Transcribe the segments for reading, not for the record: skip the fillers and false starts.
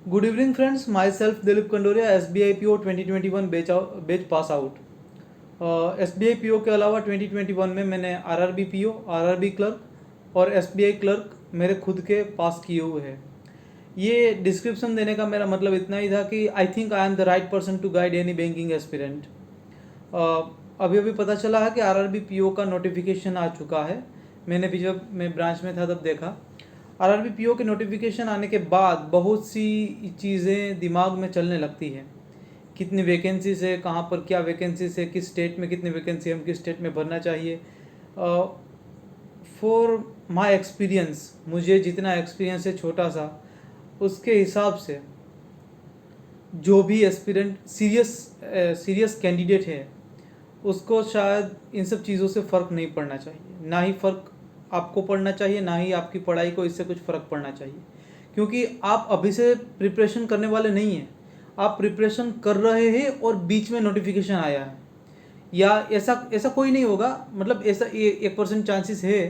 Good evening friends, myself Dilip Kandoriya, SBI PO 2021 batch pass out. SBI PO के अलावा 2021 में मैंने RRB PO, RRB क्लर्क और SBI clerk मेरे खुद के पास किए हुए हैं। ये डिस्क्रिप्शन देने का मेरा मतलब इतना ही था कि I think I am the right person to guide any banking aspirant. अभी अभी पता चला है कि RRB PO का नोटिफिकेशन आ चुका है। मैंने भी जब मैं ब्रांच में था तब देखा। RRB PO के नोटिफिकेशन आने के बाद बहुत सी चीज़ें दिमाग में चलने लगती हैं। कितनी वैकेंसीज है, कहाँ पर क्या वैकेंसीज है, किस स्टेट में कितनी वैकेंसी हम किस स्टेट में भरना चाहिए। फॉर माई एक्सपीरियंस, मुझे जितना एक्सपीरियंस है छोटा सा, उसके हिसाब से जो भी एस्पिरेंट सीरियस कैंडिडेट है उसको शायद इन सब चीज़ों से फ़र्क नहीं पड़ना चाहिए। ना ही फ़र्क आपको पड़ना चाहिए, ना ही आपकी पढ़ाई को इससे कुछ फ़र्क पड़ना चाहिए, क्योंकि आप अभी से प्रिपरेशन करने वाले नहीं हैं। आप प्रिपरेशन कर रहे हैं और बीच में नोटिफिकेशन आया है, या ऐसा ऐसा कोई नहीं होगा। मतलब ऐसा 1% चांसेस है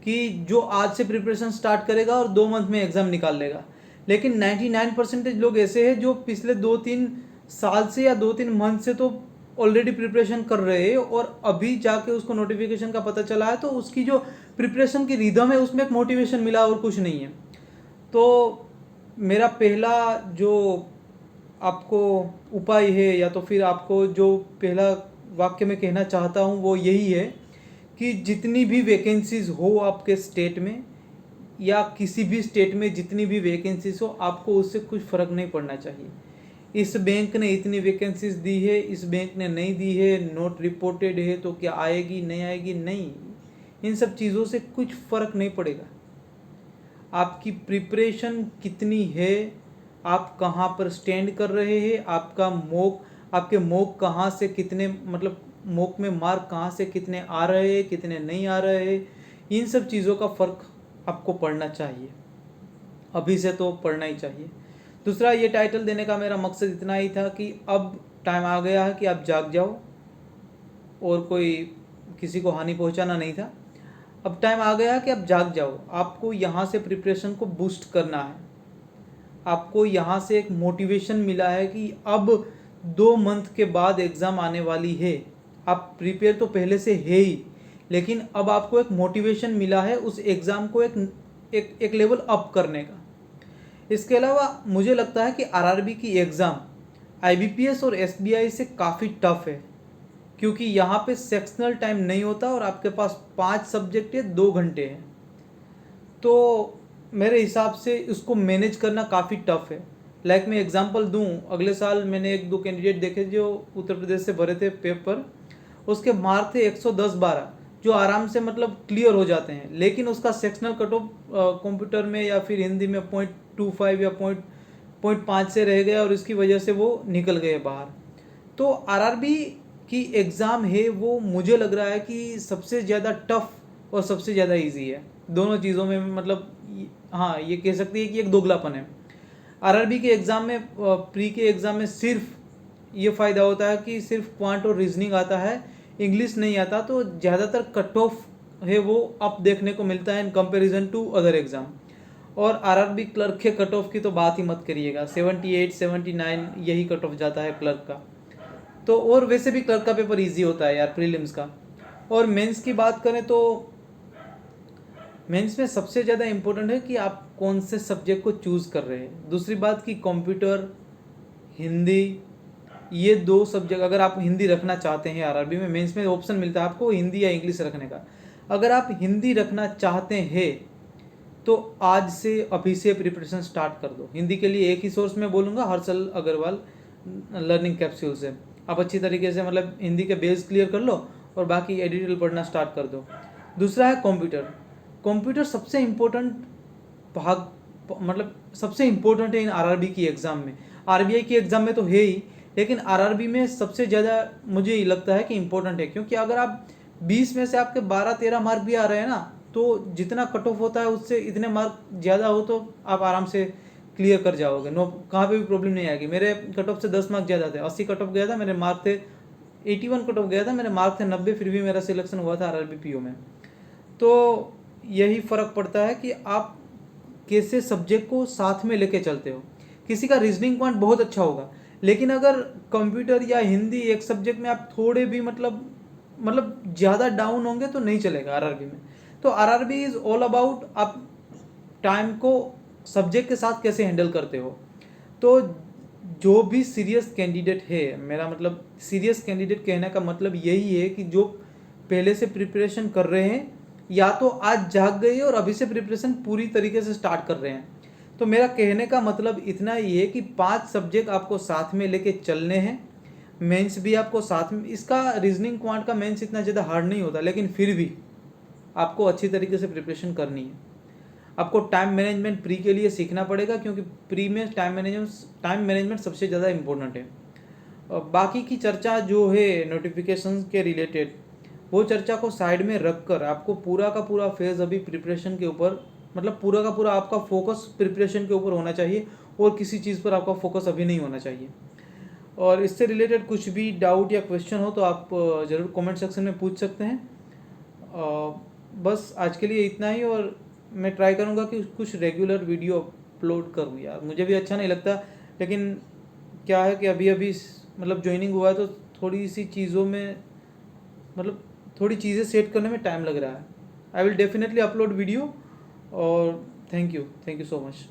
कि जो आज से प्रिपरेशन स्टार्ट करेगा और 2 मंथ में एग्ज़ाम निकाल लेगा, लेकिन 99% लोग ऐसे हैं जो पिछले 2-3 साल से या 2-3 मंथ से तो ऑलरेडी प्रिपरेशन कर रहे हैं, और अभी जाके उसको नोटिफिकेशन का पता चला है तो उसकी जो प्रिपरेशन की रिदम है उसमें एक मोटिवेशन मिला और कुछ नहीं है। तो मेरा पहला जो आपको उपाय है, या तो फिर आपको जो पहला वाक्य में कहना चाहता हूँ वो यही है कि जितनी भी वैकेंसीज़ हो आपके स्टेट में या किसी भी स्टेट में, जितनी भी वैकेंसीज हो, आपको उससे कुछ फ़र्क नहीं पड़ना चाहिए। इस बैंक ने इतनी वैकेंसीज दी है, इस बैंक ने नहीं दी है, नोट रिपोर्टेड है तो क्या आएगी नहीं आएगी, नहीं, इन सब चीज़ों से कुछ फ़र्क नहीं पड़ेगा। आपकी प्रिपरेशन कितनी है, आप कहाँ पर स्टैंड कर रहे हैं, आपके मॉक कहाँ से कितने, मतलब मॉक में मार्क कहाँ से कितने आ रहे हैं, कितने नहीं आ रहे हैं, इन सब चीज़ों का फ़र्क आपको पढ़ना चाहिए। अभी से तो पढ़ना ही चाहिए। दूसरा, ये टाइटल देने का मेरा मकसद इतना ही था कि अब टाइम आ गया है कि आप जाग जाओ, और कोई किसी को हानि पहुंचाना नहीं था। अब टाइम आ गया है कि आप जाग जाओ। आपको यहाँ से प्रिपरेशन को बूस्ट करना है। आपको यहाँ से एक मोटिवेशन मिला है कि अब 2 मंथ के बाद एग्ज़ाम आने वाली है। आप प्रिपेयर तो पहले से है ही, लेकिन अब आपको एक मोटिवेशन मिला है उस एग्ज़ाम को एक लेवल अप करने का। इसके अलावा मुझे लगता है कि RRB की एग्ज़ाम IBPS और SBI से काफ़ी टफ है, क्योंकि यहाँ पे सेक्शनल टाइम नहीं होता और आपके पास 5 सब्जेक्ट है, 2 घंटे हैं। तो मेरे हिसाब से उसको मैनेज करना काफ़ी टफ है। लाइक मैं एग्जांपल दूं, अगले साल मैंने 1-2 कैंडिडेट देखे जो उत्तर प्रदेश से भरे थे पेपर, उसके मार्क थे 110-12, जो आराम से मतलब क्लियर हो जाते हैं, लेकिन उसका सेक्शनल कट ऑफ कंप्यूटर में या फिर हिंदी में 0.25 या 0.5 से रह गया और इसकी वजह से वो निकल गए बाहर। तो RRB की एग्ज़ाम है वो मुझे लग रहा है कि सबसे ज़्यादा टफ और सबसे ज़्यादा इजी है दोनों चीज़ों में। मतलब हाँ, ये कह सकती है कि एक दोगलापन है। RRB के एग्ज़ाम में, प्री के एग्ज़ाम में सिर्फ ये फ़ायदा होता है कि सिर्फ क्वांट और रीजनिंग आता है, इंग्लिश नहीं आता, तो ज़्यादातर कट ऑफ है वो अप देखने को मिलता है in comparison to other exam. और RRB क्लर्क के कट ऑफ की तो बात ही मत करिएगा, 78-79 यही कट ऑफ जाता है क्लर्क का। तो और वैसे भी क्लर्क का पेपर इजी होता है यार, प्रीलिम्स का। और मेंस की बात करें तो मेंस में सबसे ज़्यादा इम्पोर्टेंट है कि आप कौन से सब्जेक्ट को चूज़ कर रहे हैं। दूसरी बात कि कंप्यूटर, हिंदी, ये 2 सब्जेक्ट अगर आप हिंदी रखना चाहते हैं, RRB में मेंस में ऑप्शन मिलता है आपको हिंदी या इंग्लिश रखने का। अगर आप हिंदी रखना चाहते हैं तो आज से अभी से प्रिपरेशन स्टार्ट कर दो। हिंदी के लिए एक ही सोर्स में बोलूँगा, हर्षल अग्रवाल लर्निंग कैप्सूल से। आप अच्छी तरीके से मतलब हिंदी के बेस क्लियर कर लो और बाकी एडिटोरियल पढ़ना स्टार्ट कर दो। दूसरा है कंप्यूटर। कंप्यूटर सबसे इम्पोर्टेंट भाग, मतलब सबसे इम्पोर्टेंट है इन RRB की एग्ज़ाम में। RBI की एग्ज़ाम में तो है ही, लेकिन RRB में सबसे ज़्यादा मुझे लगता है कि इम्पोर्टेंट है, क्योंकि अगर आप 20 में से आपके 12-13 मार्क भी आ रहे हैं ना, तो जितना कट ऑफ होता है उससे इतने मार्क ज़्यादा हो तो आप आराम से क्लियर कर जाओगे। नो, कहाँ पे भी प्रॉब्लम नहीं आएगी। मेरे कट ऑफ से 10 मार्क ज़्यादा थे, 80 कट ऑफ गया था, मेरे मार्क थे 81 कट ऑफ गया था, मेरे मार्क थे 90, फिर भी मेरा सिलेक्शन हुआ था RRB PO में। तो यही फ़र्क पड़ता है कि आप कैसे सब्जेक्ट को साथ में लेके चलते हो। किसी का रीजनिंग पॉइंट बहुत अच्छा होगा, लेकिन अगर कंप्यूटर या हिंदी एक सब्जेक्ट में आप थोड़े भी मतलब ज़्यादा डाउन होंगे तो नहीं चलेगा आरआरबी में। तो आरआरबी इज़ ऑल अबाउट आप टाइम को सब्जेक्ट के साथ कैसे हैंडल करते हो। तो जो भी सीरियस कैंडिडेट है, मेरा मतलब सीरियस कैंडिडेट कहने का मतलब यही है कि जो पहले से प्रिपरेशन कर रहे हैं या तो आज जाग गए और अभी से प्रिपरेशन पूरी तरीके से स्टार्ट कर रहे हैं। तो मेरा कहने का मतलब इतना ही है कि 5 सब्जेक्ट आपको साथ में लेके चलने हैं। मेंस भी आपको साथ में, इसका रीजनिंग क्वांट का मेंस इतना ज़्यादा हार्ड नहीं होता, लेकिन फिर भी आपको अच्छी तरीके से प्रिपरेशन करनी है। आपको टाइम मैनेजमेंट प्री के लिए सीखना पड़ेगा, क्योंकि प्री में टाइम मैनेजमेंट सबसे ज़्यादा इम्पोर्टेंट है। और बाकी की चर्चा जो है नोटिफिकेशन के रिलेटेड, वो चर्चा को साइड में रख कर आपको पूरा का पूरा फेज़ अभी प्रिपरेशन के ऊपर, मतलब पूरा का पूरा आपका फोकस प्रिपरेशन के ऊपर होना चाहिए और किसी चीज़ पर आपका फोकस अभी नहीं होना चाहिए। और इससे रिलेटेड कुछ भी डाउट या क्वेश्चन हो तो आप ज़रूर कमेंट सेक्शन में पूछ सकते हैं। बस आज के लिए इतना ही, और मैं ट्राई करूँगा कि कुछ रेगुलर वीडियो अपलोड करूँ यार। मुझे भी अच्छा नहीं लगता, लेकिन क्या है कि अभी अभी मतलब ज्वाइनिंग हुआ है तो थोड़ी सी चीज़ों में, मतलब थोड़ी चीज़ें सेट करने में टाइम लग रहा है। I will definitely upload video. और थैंक यू सो मच।